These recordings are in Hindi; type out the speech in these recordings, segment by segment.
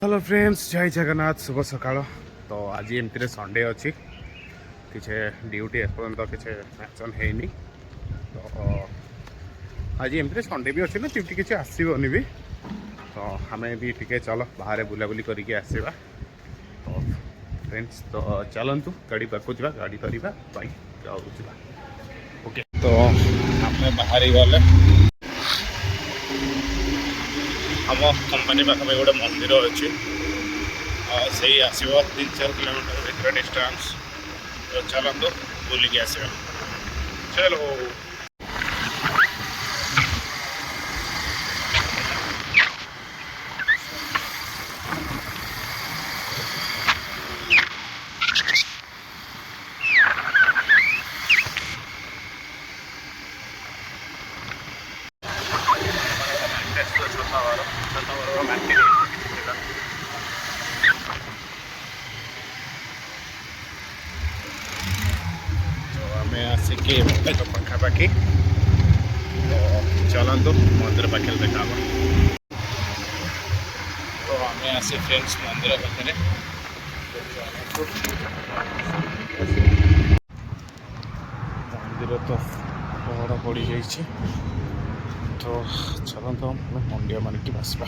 हेलो फ्रेंड्स, जय जगन्नाथ, शुभ सकाळ। तो आज एमती संडे अच्छी किसी ड्यूटी एपर्तंत किसी मैचन है तो आज एमती संडे भी अच्छी ना ड्यूटी किसी आसबनी भी तो आम भी टे चल बाहर बुलाबुली करके आसवा। तो फ्रेंड्स तो चलतु गाड़ी पाक जा गाड़ी करवा बाइक जाऊँगा। ओके तो आम बाहरी गले आम कंपानी पाखे गोटे मंदिर अच्छी से आसो 3-4 किलोमीटर भर डिस्टेंस। तो चलते बुलिकी आसवा। चलो आसिक पखापाखि तो चलतु मंदिर पाखे देखा। तो आम आसी फ्रेंड्स मंदिर पाखे मंदिर तो पहड़ पड़ जा। तो चलतु मंडिया मानिक आसवा।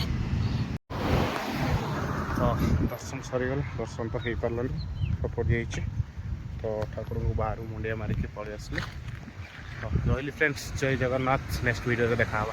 तो दर्शन सरीगला, दर्शन तो हो पारानी पड़ जा। तो ठाकुर को बाहर मुंडिया मारिकी पलि आसली। तो रही फ्रेंड्स, जय जगन्नाथ। नेक्स्ट वीडियो देखा।